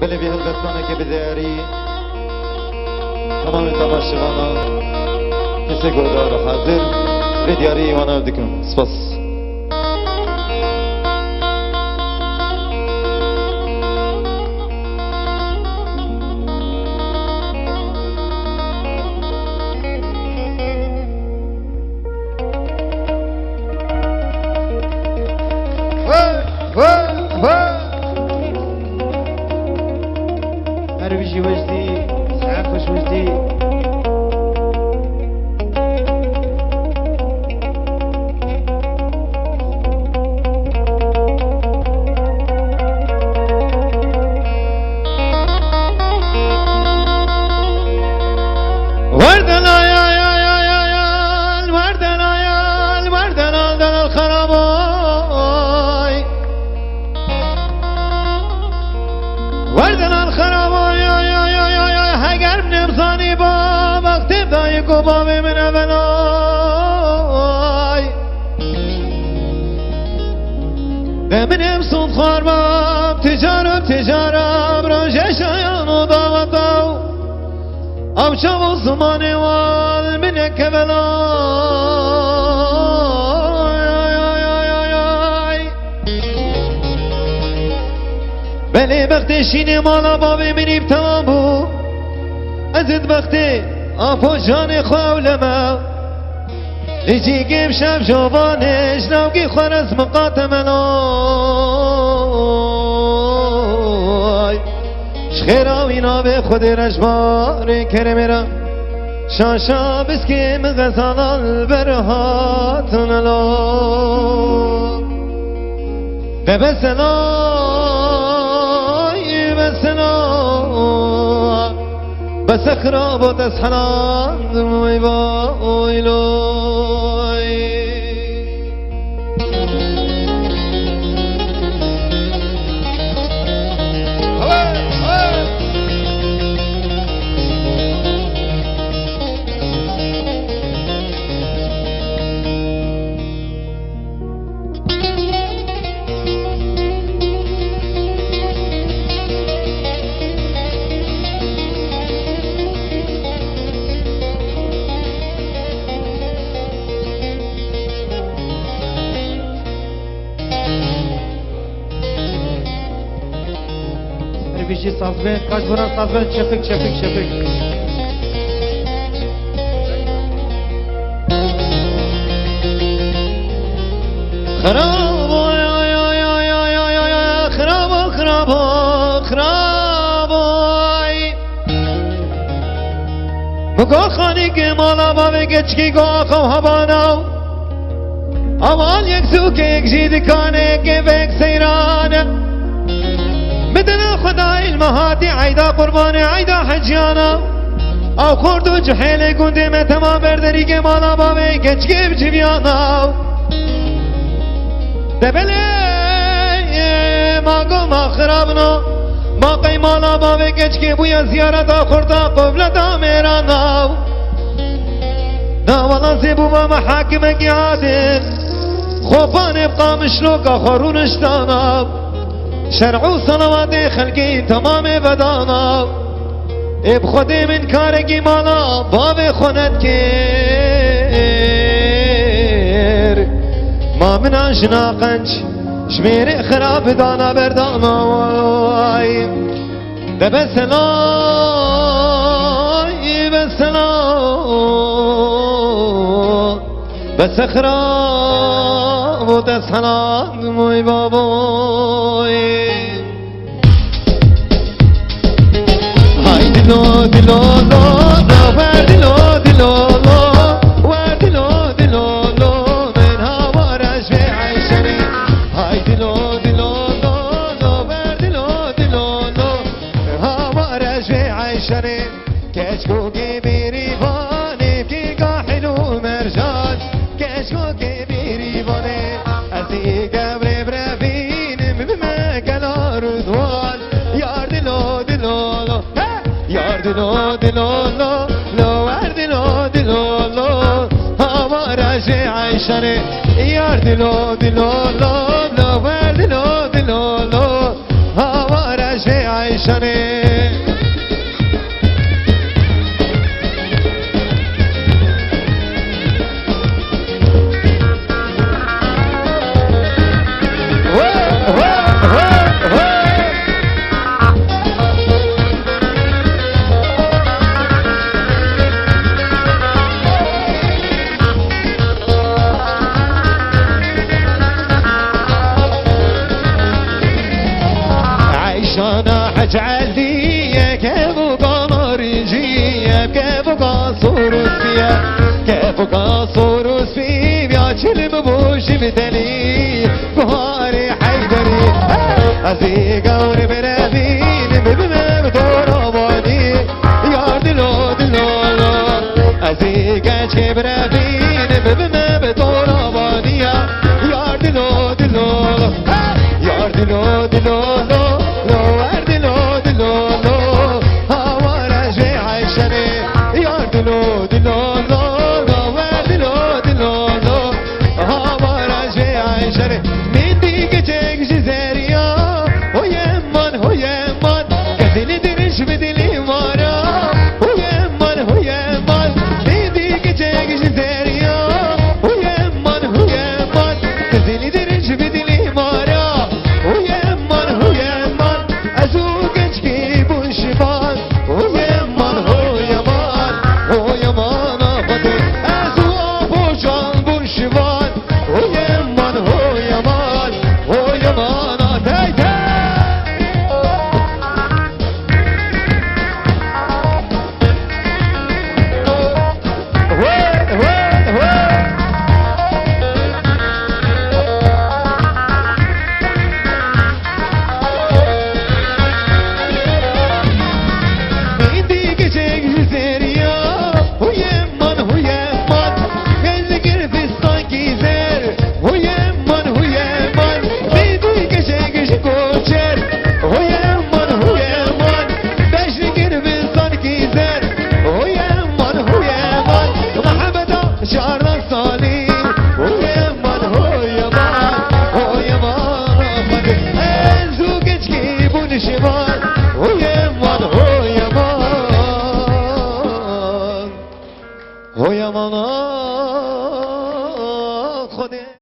بله بی هلبتمانه که بدیاری تمام تماشاگانان کسی گودار حاضر به دیاری ایوانا دکن. سپاس. هرویجی وجدی سعفش وجدی وردن آيال وردن آيال وردن آلدن الخراباي وردن الخراباي هگر بنبزانی با وقتی دایی گبابی من اولای بمنم سود خاربام تجارم روشه شایان و داوتاو او شو زمانی وال منک بلای بلی وقتی شینی مالا بابی منیب تمام بو ازد وقتی آفو جان خولما لیجی گیم شب جوانش نوگی خورز مقاتمنای شخیرا وینا به خود رجبار کرمیرا شاشا بسکیم غزال برهاتون الا ببسلای بسلا بس خراب و تسحران ویلوی بیشی سازبه کاش بران سازبه چپک خرابای بگو خانی که مالا بابه گچکی گو آخو هبانو اول یک سوکه یک جید کانه که بک سیرانه بدنا خدای المهاتی عیدا قربان عیدا حجیانا او خورد و جحیل گنده میں تمام بردری کے مالا باوے گچگی بجویانا دبلے ماگو ما خرابنا باقی مالا باوے گچگی بویا زیارتا خورتا قبلتا میرانا داوالا زیبو با محاکمه کی عادل خوبان ابقا مشروکا خورونشتانا شرع صلوات خلقی تمام بدانا اب خود من کارگی مالا باب خونت کر ما من آشنا قنج شمیر خراب دانا بردانا وای بسلای بس خراب و تسحلان موی بابای های دلو دلو ور دلو ور دلو من هوارش به عیشنی های دلو ور دلو هوارش به عیشنی کشکو کی بیری بانی کی گاحلو مرجان کشکو کی بیری بانی ازی گبر برفینم بمکلا رضوان یار دلو یار دلو ور دلو هوارش عیشنی یار دلو ور دلو هوارش عیشنی عشانه عيشانا حجعل دي كيف قمرجية كيف قصور فيها كيف قصور في بياكل مبوش بدلي بهاري حيدري أزيقا ونبرابين ببنا بدور أباني يار دلو دلو أزيقا شبرابين ببنا بدور أباني يار دلو دلو يار دلو دلو Shiva